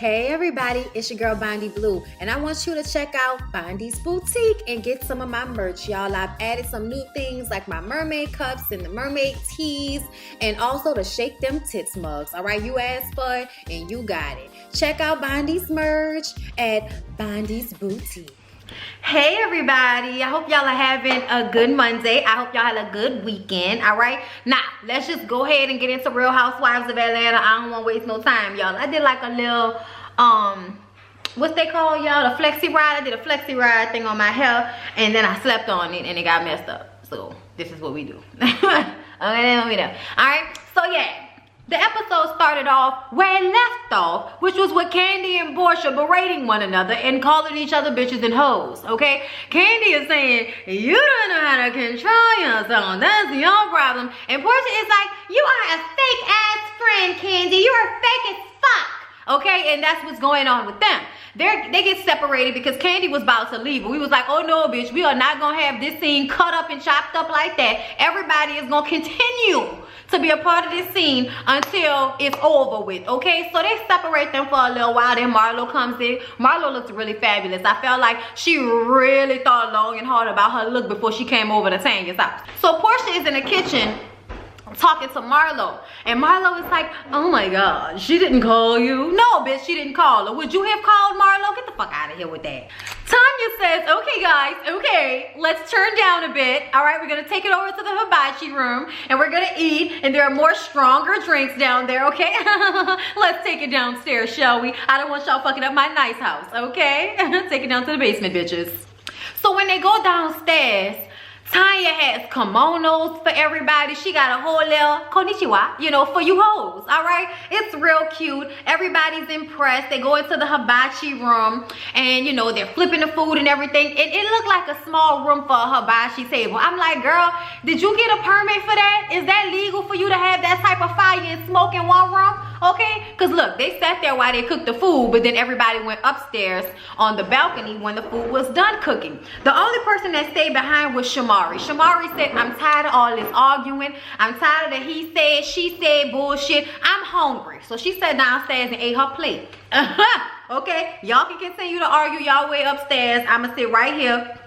Hey everybody, it's your girl Bondy Blue, and I want you to check out Bondy's Boutique and get some of my merch, y'all. I've added some new things like my mermaid cups and the mermaid tees, and also the Shake Them Tits mugs. All right, you asked for it and you got it. Check out Bondy's merch at Bondy's Boutique. Hey everybody, I hope y'all are having a good Monday. I hope y'all had a good weekend. All right, now let's just go ahead and get into Real Housewives of Atlanta. I don't want to waste no time, y'all. I did like a little what's they call, y'all, the flexi ride. I did a flexi ride thing on my hair, and then I slept on it and it got messed up. So this is what we do. Okay, all right, so yeah, the episode started off where it left off, which was with Kandi and Portia berating one another and calling each other bitches and hoes, okay? Kandi is saying, you don't know how to control yourself, that's your problem. And Portia is like, you are a fake ass friend, Kandi, you are fake as fuck, okay? And that's what's going on with them. They get separated because Kandi was about to leave. We was like, oh no, bitch, we are not gonna have this scene cut up and chopped up like that. Everybody is gonna continue to be a part of this scene until it's over with, okay? So they separate them for a little while, then Marlo comes in. Marlo looks really fabulous. I felt like she really thought long and hard about her look before she came over to Tanya's house. So Portia is in the kitchen talking to Marlo, and Marlo is like, oh my god, she didn't call you. No, bitch, she didn't call her. Would you have called Marlo? Get the fuck out of here with that. Tanya says, okay guys, okay, let's turn down a bit. All right, we're gonna take it over to the hibachi room and we're gonna eat, and there are more stronger drinks down there, okay? Let's take it downstairs, shall we? I don't want y'all fucking up my nice house, okay? Take it down to the basement, bitches. So when they go downstairs, Tanya has kimonos for everybody. She got a whole little konnichiwa, you know, for you hoes, all right? It's real cute. Everybody's impressed. They go into the hibachi room and, you know, they're flipping the food and everything. It looked like a small room for a hibachi table. I'm like, girl, did you get a permit for that? Is that legal for you to have that type of fire and smoke in one room? Okay, because look, they sat there while they cooked the food, but then everybody went upstairs on the balcony when the food was done cooking. The only person that stayed behind was Shamari. Shamari said, I'm tired of all this arguing. I'm tired of the he said, she said bullshit. I'm hungry. So she sat downstairs and ate her plate. Okay, y'all can continue to argue y'all way upstairs. I'm going to sit right here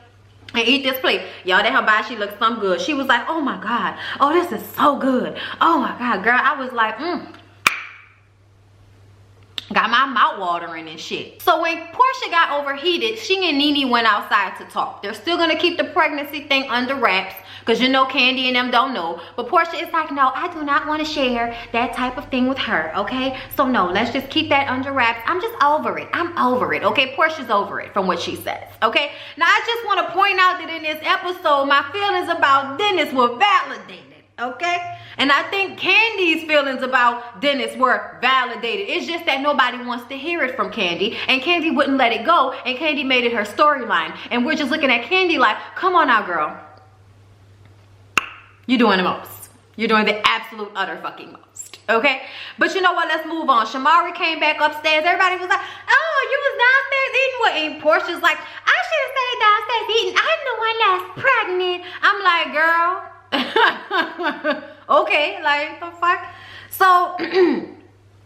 and eat this plate. Y'all, that hibachi looks some good. She was like, oh my God. Oh, this is so good. Oh my God, girl. I was like, got my mouth watering and shit. So when Portia got overheated, she and Nene went outside to talk. They're still gonna keep the pregnancy thing under wraps because you know Kandi and them don't know. But Portia is like, no, I do not want to share that type of thing with her, okay? So no, let's just keep that under wraps. I'm just over it. I'm over it, okay? Portia's over it from what she says, okay? Now I just want to point out that in this episode, my feelings about Dennis were validated. Okay, and I think Kandi's feelings about Dennis were validated. It's just that nobody wants to hear it from Kandi, and Kandi wouldn't let it go, and Kandi made it her storyline, and we're just looking at Kandi like, come on now, girl, you're doing the most. You're doing the absolute utter fucking most, okay? But you know what, let's move on. Shamari came back upstairs. Everybody was like, oh, you was downstairs eating what? And Portia's like, I should have stayed downstairs eating. I'm the one that's pregnant. I'm like, girl, okay, like the fuck. So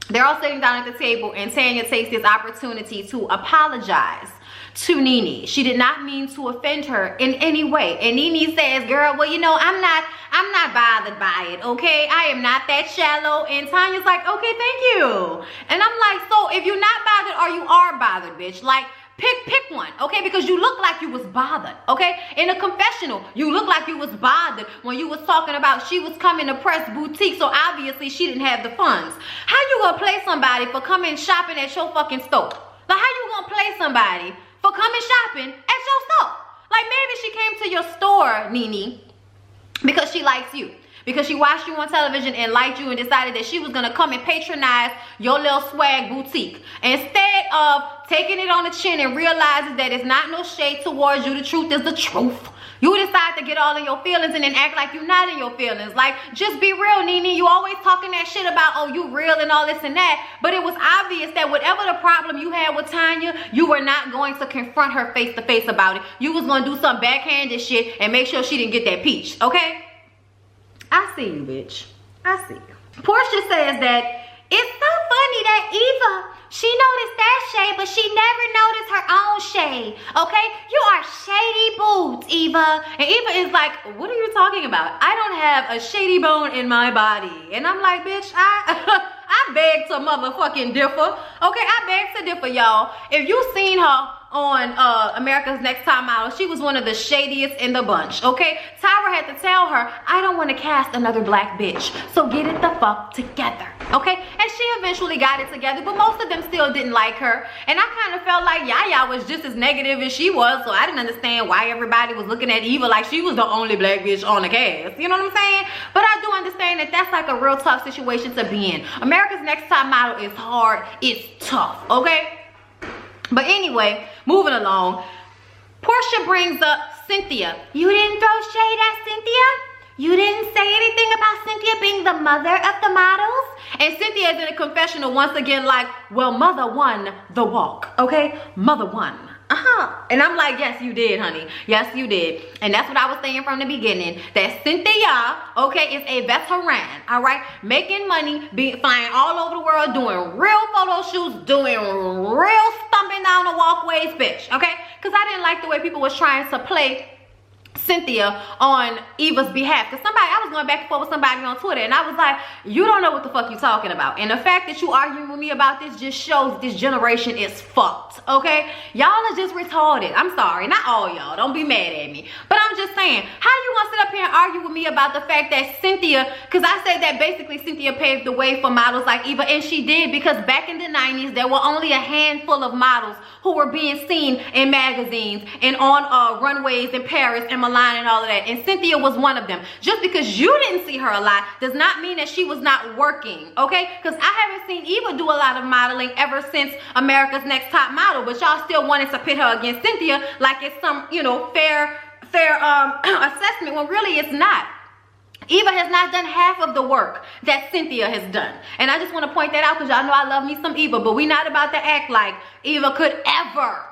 they're all sitting down at the table, and Tanya takes this opportunity to apologize to Nene. She did not mean to offend her in any way. And Nene says, girl, well, you know, I'm not bothered by it, okay? I am not that shallow. And Tanya's like, okay, thank you. And I'm like, so if you're not bothered or you are bothered, bitch, like, pick one, okay? Because you look like you was bothered, okay? In a confessional, you look like you was bothered when you was talking about she was coming to Press Boutique, so obviously she didn't have the funds. How you gonna play somebody for coming shopping at your fucking store? Like, how you gonna play somebody for coming shopping at your store? Like, maybe she came to your store, Nene, because she likes you. Because she watched you on television and liked you and decided that she was going to come and patronize your little swag boutique. Instead of taking it on the chin and realizing that it's not no shade towards you, the truth is the truth, you decide to get all in your feelings and then act like you're not in your feelings. Like, just be real, Nene. You always talking that shit about, oh, you real and all this and that. But it was obvious that whatever the problem you had with Tanya, you were not going to confront her face to face about it. You was going to do some backhanded shit and make sure she didn't get that peach, okay? I see you, bitch. I see you. Portia says that it's so funny that Eva She noticed that shade, but she never noticed her own shade, okay? You are shady boots, Eva. And Eva is like, what are you talking about? I don't have a shady bone in my body. And I'm like, bitch, I beg to motherfucking differ. Okay, I beg to differ, y'all. If you seen her on America's Next Top Model, she was one of the shadiest in the bunch, okay? Tyra had to tell her, I don't want to cast another black bitch, so get it the fuck together, okay? And she eventually got it together, but most of them still didn't like her. And I kind of felt like Yaya was just as negative as she was, so I didn't understand why everybody was looking at Eva like she was the only black bitch on the cast. You know what I'm saying? But I do understand that that's like a real tough situation to be in. America's Next Top Model is hard, it's tough, okay? But anyway, moving along, Portia brings up Cynthia. You didn't throw shade at Cynthia? You didn't say anything about Cynthia being the mother of the models? And Cynthia is in a confessional once again like, well, mother won the walk, okay? Mother won. And I'm like, yes, you did, honey. Yes, you did. And that's what I was saying from the beginning, that Cynthia, okay, is a veteran, all right? Making money, flying all over the world, doing real photo shoots, doing real stumping down the walkways, bitch, okay? Because I didn't like the way people was trying to play Cynthia on Eva's behalf. Because I was going back and forth with somebody on Twitter, and I was like, you don't know what the fuck you talking about. And the fact that you arguing with me about this just shows this generation is fucked, okay? Y'all are just retarded. I'm sorry, not all y'all, don't be mad at me, but I'm just saying, how you gonna sit up here and argue with me about the fact that Cynthia, because I said that basically Cynthia paved the way for models like Eva, and she did, because back in the 90s there were only a handful of models who were being seen in magazines and on runways in Paris and Milan and all of that, and Cynthia was one of them. Just because you didn't see her a lot does not mean that she was not working, okay? Because I haven't seen Eva do a lot of modeling ever since America's Next Top Model, but y'all still wanted to pit her against Cynthia like it's some, you know, fair assessment, when really it's not. Eva has not done half of the work that Cynthia has done. And I just want to point that out because y'all know I love me some Eva, but we not about to act like Eva could ever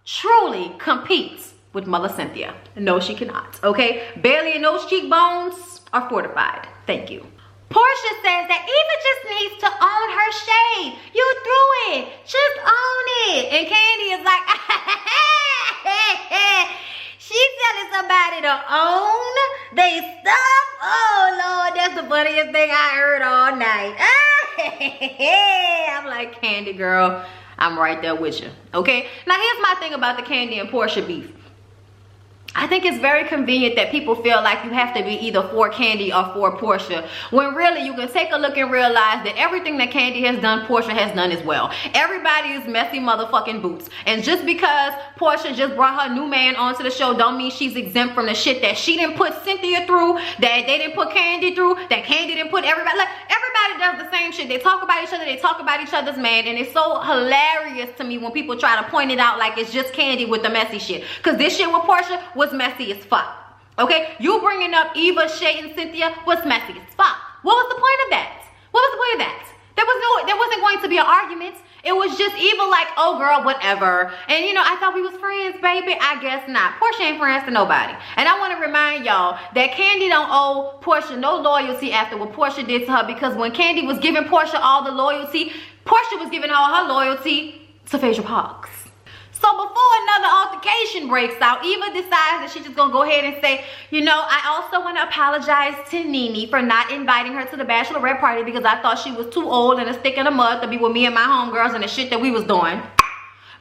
truly compete with Mother Cynthia. No, she cannot, okay? Barely, and those cheekbones are fortified. Thank you. Portia says that Eva just needs to own her shade. You threw it. Just own it. And Candy is like, she's telling somebody to own they stuff. Oh, Lord, that's the funniest thing I heard all night. I'm like, Candy girl, I'm right there with you, okay? Now, here's my thing about the Candy and Portia beef. I think it's very convenient that people feel like you have to be either for Candy or for Portia, when really you can take a look and realize that everything that Candy has done, Portia has done as well. Everybody is messy motherfucking boots. And just because Portia just brought her new man onto the show don't mean she's exempt from the shit that she didn't put Cynthia through, that they didn't put Candy through, that Candy didn't put everybody. Like, everybody does the same shit. They talk about each other, they talk about each other's man, and it's so hilarious to me when people try to point it out like it's just Candy with the messy shit. Because this shit with Portia was messy as fuck, okay? You bringing up Eva, Shay, and Cynthia was messy as fuck. What was the point of that? What was the point of that? There wasn't going to be an argument. It was just Eva like, oh girl, whatever. And you know, I thought we was friends, baby. I guess not. Portia ain't friends to nobody. And I want to remind y'all that Candy don't owe Portia no loyalty after what Portia did to her, because when Candy was giving Portia all the loyalty, Portia was giving all her loyalty to Phaedra Parks. So before another altercation breaks out, Eva decides that she's just gonna go ahead and say, you know, I also want to apologize to Nene for not inviting her to the bachelorette party because I thought she was too old and a stick in the mud to be with me and my homegirls and the shit that we was doing.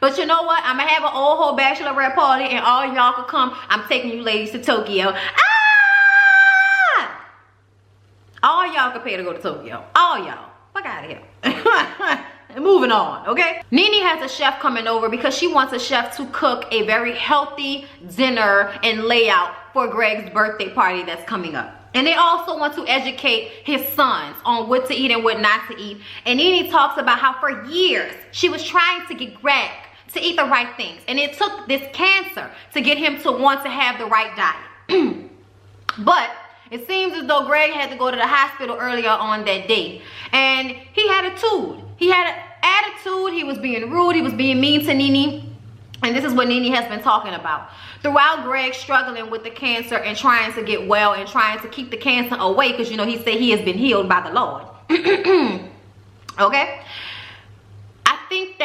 But you know what? I'm gonna have an old whole bachelorette party and all y'all could come. I'm taking you ladies to Tokyo. Ah! All y'all could pay to go to Tokyo. All y'all. Fuck out of here. Moving on, okay? Nene has a chef coming over because she wants a chef to cook a very healthy dinner and layout for Greg's birthday party that's coming up. And they also want to educate his sons on what to eat and what not to eat. And Nene talks about how for years she was trying to get Greg to eat the right things. And it took this cancer to get him to want to have the right diet. But it seems as though Greg had to go to the hospital earlier on that day. And he had a toot. He had an attitude, he was being rude, he was being mean to Nene. And this is what Nene has been talking about. Throughout Greg struggling with the cancer and trying to get well and trying to keep the cancer away, because you know he said he has been healed by the Lord. Okay?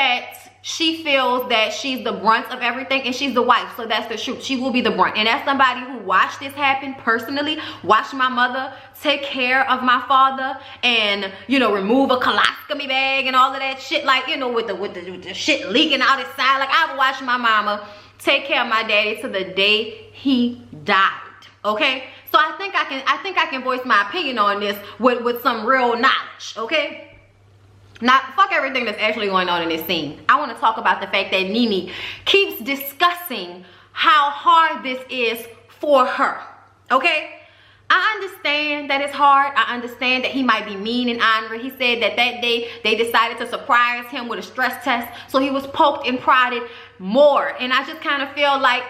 that she feels that she's the brunt of everything, and she's the wife, so that's the truth. She will be the brunt. And as somebody who watched this happen personally, watched my mother take care of my father and, you know, remove a colostomy bag and all of that shit, like, you know, with the shit leaking out his side. Like, I've watched my mama take care of my daddy to the day he died. Okay, so I think I can voice my opinion on this with some real knowledge. Okay. Not fuck everything that's actually going on in this scene. I want to talk about the fact that Nene keeps discussing how hard this is for her. Okay? I understand that it's hard. I understand that he might be mean and angry. He said that day they decided to surprise him with a stress test. So he was poked and prodded more. And I just kind of feel like,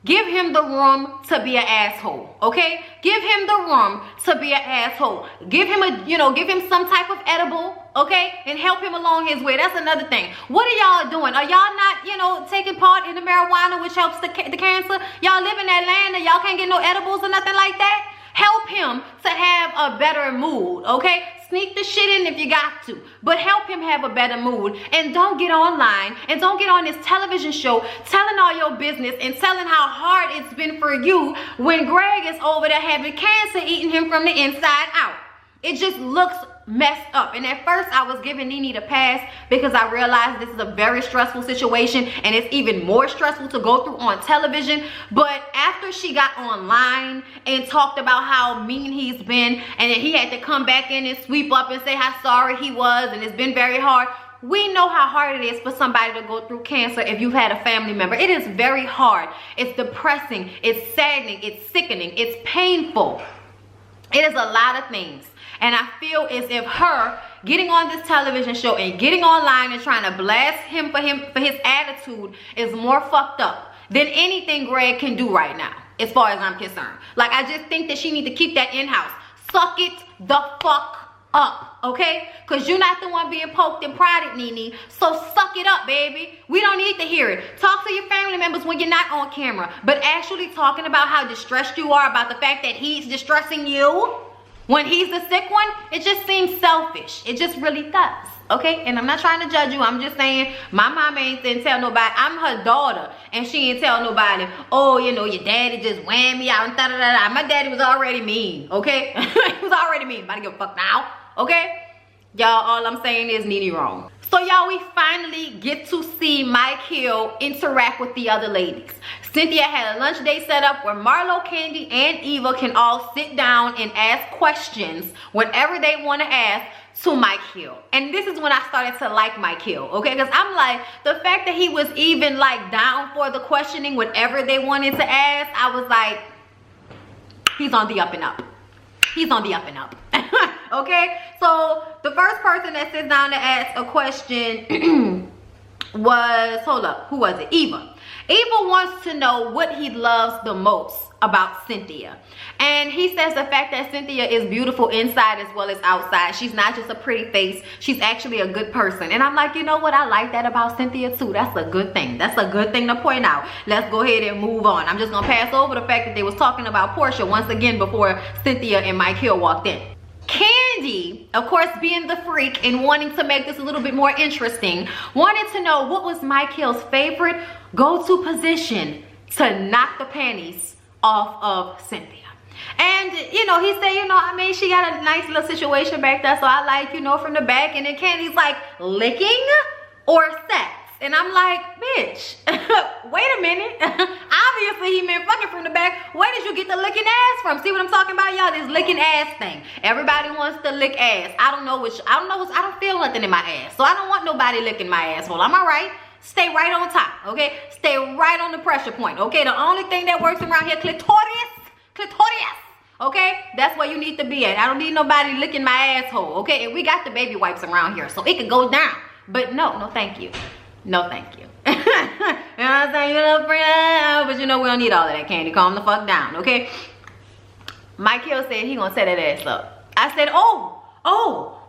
give him the room to be an asshole, okay? Give him the room to be an asshole. Give him give him some type of edible, okay? And help him along his way. That's another thing. What are y'all doing? Are y'all not, taking part in the marijuana, which helps the cancer? Y'all live in that land and y'all can't get no edibles or nothing like that? Help him to have a better mood, okay? Sneak the shit in if you got to, but help him have a better mood. And don't get online and don't get on this television show telling all your business and telling how hard it's been for you when Greg is over there having cancer eating him from the inside out. It just looks messed up. And at first I was giving Nene the pass because I realized this is a very stressful situation and it's even more stressful to go through on television. But after she got online and talked about how mean he's been and then he had to come back in and sweep up and say how sorry he was and it's been very hard. We know how hard it is for somebody to go through cancer if you've had a family member. It is very hard. It's depressing. It's saddening. It's sickening. It's painful. It is a lot of things. And I feel as if her getting on this television show and getting online and trying to blast him for his attitude is more fucked up than anything Greg can do right now, as far as I'm concerned. Like, I just think that she needs to keep that in-house. Suck it the fuck up, okay? Because you're not the one being poked and prodded, Nene. So suck it up, baby. We don't need to hear it. Talk to your family members when you're not on camera. But actually talking about how distressed you are about the fact that he's distressing you when he's the sick one, it just seems selfish. It just really does, okay? And I'm not trying to judge you. I'm just saying my mama didn't tell nobody. I'm her daughter, and she didn't tell nobody, oh, your daddy just whammed me out and da-da-da-da. My daddy was already mean, okay? He was already mean. About to give a fuck now, okay? Y'all, all I'm saying is Nene wrong. So y'all, we finally get to see Mike Hill interact with the other ladies. Cynthia had a lunch date set up where Marlo, Candy, and Eva can all sit down and ask questions, whatever they want to ask, to Mike Hill. And this is when I started to like Mike Hill, okay? Because I'm like, the fact that he was even like down for the questioning, whatever they wanted to ask, I was like, he's on the up and up. He's on the up and up. Okay, so the first person that sits down to ask a question was, hold up, who was it? Eva. Eva wants to know what he loves the most about Cynthia. And he says the fact that Cynthia is beautiful inside as well as outside. She's not just a pretty face. She's actually a good person. And I'm like, you know what? I like that about Cynthia too. That's a good thing. That's a good thing to point out. Let's go ahead and move on. I'm just going to pass over the fact that they was talking about Portia once again before Cynthia and Mike Hill walked in. Candy, of course, being the freak and wanting to make this a little bit more interesting, wanted to know what was Mike Hill's favorite go-to position to knock the panties off of Cynthia. And, he said, she got a nice little situation back there, so I like, from the back. And then Candy's like, licking or sex? And I'm like, bitch, wait a minute. Obviously, he meant fucking from the back. Where did you get the licking ass from? See what I'm talking about, y'all? This licking ass thing. Everybody wants to lick ass. I don't feel nothing in my ass. So I don't want nobody licking my asshole. Am I right? Stay right on top, okay? Stay right on the pressure point, okay? The only thing that works around here, clitoris, okay? That's where you need to be at. I don't need nobody licking my asshole, okay? And we got the baby wipes around here, so it could go down. But no thank you. No, thank you. You know what I'm saying? But we don't need all of that, Candy. Calm the fuck down, okay? Mike Hill said he gonna set that ass up. I said, oh,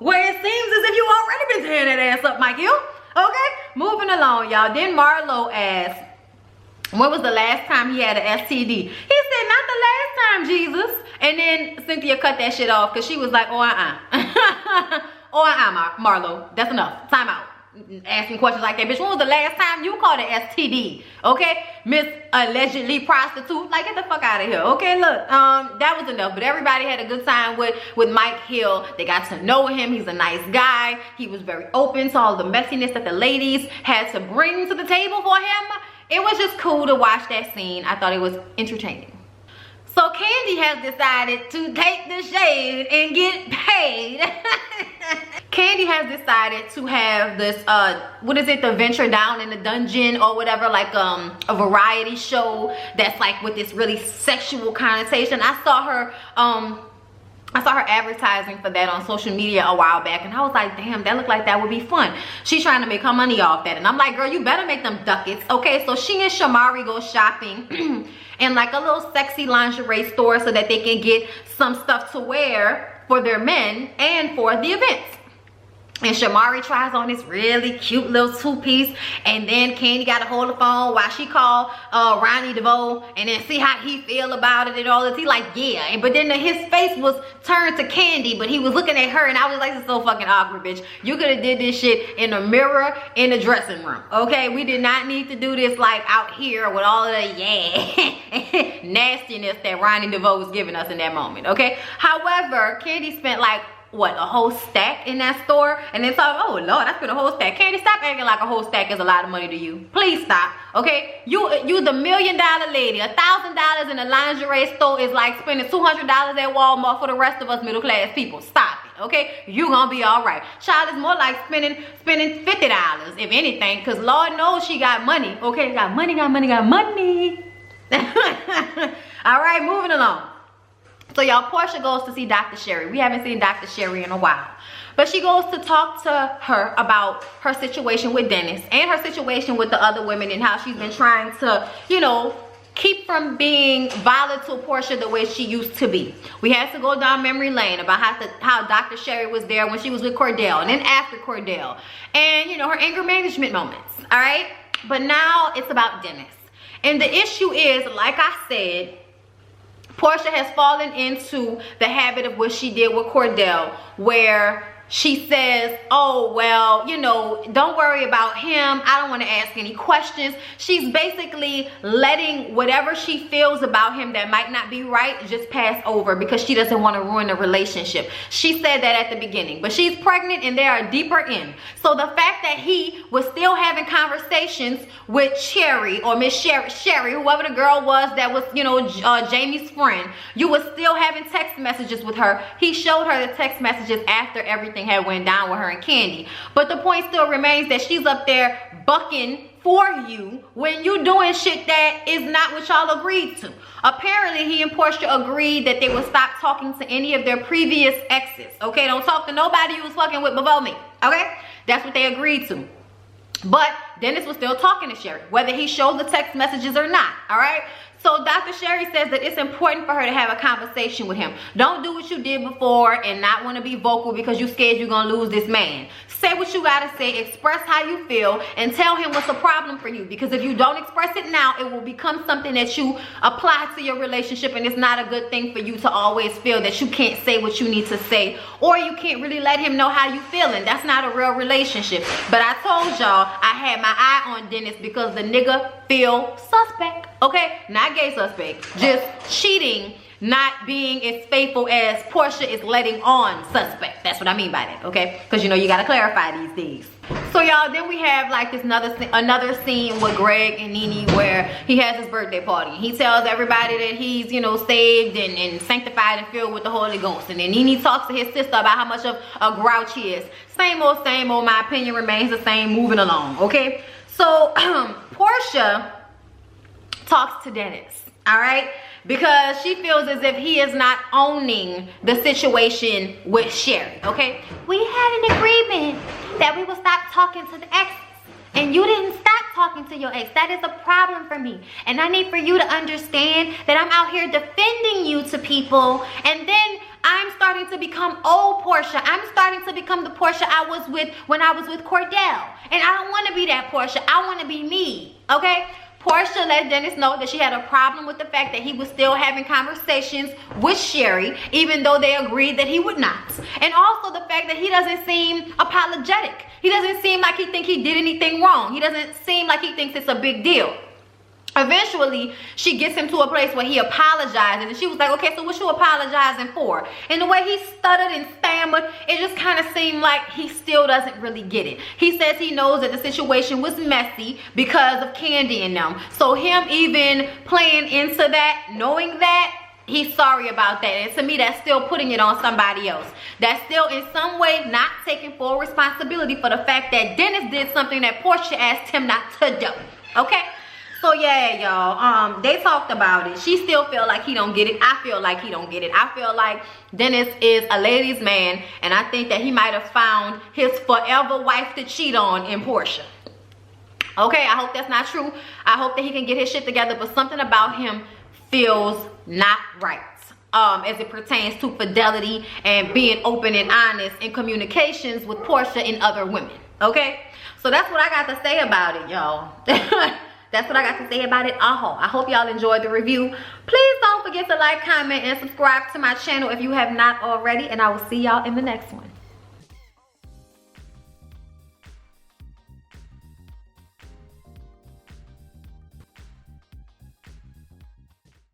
well, it seems as if you already been tearing that ass up, Mike Hill. Okay, moving along, y'all. Then Marlo asked, when was the last time he had an STD? He said, not the last time, Jesus. And then Cynthia cut that shit off because she was like, Marlo, that's enough. Time out. asking questions like that. Bitch, when was the last time you called an STD? Okay, Miss Allegedly Prostitute. Like, get the fuck out of here. Okay, look, that was enough. But everybody had a good time with Mike Hill. They got to know him. He's a nice guy. He was very open to all the messiness that the ladies had to bring to the table for him. It was just cool to watch that scene. I thought it was entertaining. So Kandi has decided to take the shade and get paid. Kandi has decided to have this, what is it, the Venture Down in the Dungeon or whatever, like a variety show that's like with this really sexual connotation. I saw her advertising for that on social media a while back, and I was like, damn, that looked like that would be fun. She's trying to make her money off that, and I'm like, girl, you better make them ducats. Okay, so she and Shamari go shopping in like a little sexy lingerie store so that they can get some stuff to wear for their men and for the events. And Shamari tries on this really cute little two-piece, and then Kandi got to hold the phone while she called Ronnie DeVoe and then see how he feel about it and all this. He like, yeah. But then his face was turned to Kandi, but he was looking at her, and I was like, this is so fucking awkward, bitch. You could have did this shit in the mirror in the dressing room, okay? We did not need to do this like out here with all of the nastiness that Ronnie DeVoe was giving us in that moment, okay? However, Kandi spent like, what, a whole stack in that store, and then thought, oh Lord, I spent a whole stack. Kandi, stop acting like a whole stack is a lot of money to you. Please stop, okay? You the $1 million lady. $1,000 in a lingerie store is like spending $200 at Walmart for the rest of us middle class people. Stop it, okay? You gonna be all right. Child, is more like spending $50, if anything, because Lord knows she got money, okay? Got money. All right, moving along. So y'all, Portia goes to see Dr. Sherry. We haven't seen Dr. Sherry in a while. But she goes to talk to her about her situation with Dennis and her situation with the other women and how she's been trying to, you know, keep from being volatile Portia the way she used to be. We had to go down memory lane about how Dr. Sherry was there when she was with Cordell and then after Cordell. And, you know, her anger management moments, all right? But now it's about Dennis. And the issue is, like I said, Portia has fallen into the habit of what she did with Cordell, where she says, oh, well, you know, don't worry about him. I don't want to ask any questions. She's basically letting whatever she feels about him that might not be right just pass over because she doesn't want to ruin the relationship. She said that at the beginning, but she's pregnant and they are deeper in. So the fact that he was still having conversations with Sherry or Miss Sherry, whoever the girl was that was, you know, Jamie's friend, you were still having text messages with her. He showed her the text messages after everything had went down with her and Kandi. But the point still remains that she's up there bucking for you when you doing shit that is not what y'all agreed to. Apparently, he and Portia agreed that they would stop talking to any of their previous exes. Okay, don't talk to nobody you was fucking with before me. Okay, that's what they agreed to. But Dennis was still talking to Sherry, whether he showed the text messages or not. All right. So Dr. Sherry says that it's important for her to have a conversation with him. Don't do what you did before and not want to be vocal because you're scared you're going to lose this man. Say what you got to say, express how you feel, and tell him what's a problem for you. Because if you don't express it now, it will become something that you apply to your relationship, and it's not a good thing for you to always feel that you can't say what you need to say, or you can't really let him know how you feeling. That's not a real relationship. But I told y'all I had my eye on Dennis because the nigga feel suspect. Okay, not gay suspect, just cheating, not being as faithful as Portia is letting on suspect. That's what I mean by that, okay? Because you know you gotta clarify these things. So y'all, then we have like this another scene with Greg and Nene where he has his birthday party. He tells everybody that he's, you know, saved and sanctified and filled with the Holy Ghost. And then Nene talks to his sister about how much of a grouch he is. Same old, my opinion remains the same, moving along, okay? So Portia talks to Dennis, all right, because she feels as if he is not owning the situation with Sherry. Okay, we had an agreement that we would stop talking to the exes, and you didn't stop talking to your ex. That is a problem for me, and I need for you to understand that I'm out here defending you to people, and then I'm starting to become old Portia. I'm starting to become the Portia I was with when I was with Cordell, and I don't want to be that Portia. I want to be me. Okay. Portia let Dennis know that she had a problem with the fact that he was still having conversations with Sherry, even though they agreed that he would not. And also the fact that he doesn't seem apologetic. He doesn't seem like he thinks he did anything wrong. He doesn't seem like he thinks it's a big deal. Eventually, she gets him to a place where he apologizes, and she was like, okay, so what you apologizing for? And the way he stuttered and stammered, it just kind of seemed like he still doesn't really get it. He says he knows that the situation was messy because of Candy and them. So him even playing into that, knowing that, he's sorry about that. And to me, that's still putting it on somebody else. That's still in some way not taking full responsibility for the fact that Dennis did something that Portia asked him not to do. Okay? So yeah, y'all, they talked about it. She still feel like he don't get it. I feel like he don't get it. I feel like Dennis is a ladies' man, and I think that he might have found his forever wife to cheat on in Portia. Okay, I hope that's not true. I hope that he can get his shit together, but something about him feels not right. As it pertains to fidelity and being open and honest in communications with Portia and other women. Okay, so that's what I got to say about it, y'all. That's what I got to say about it. I hope y'all enjoyed the review. Please don't forget to like, comment, and subscribe to my channel if you have not already. And I will see y'all in the next one.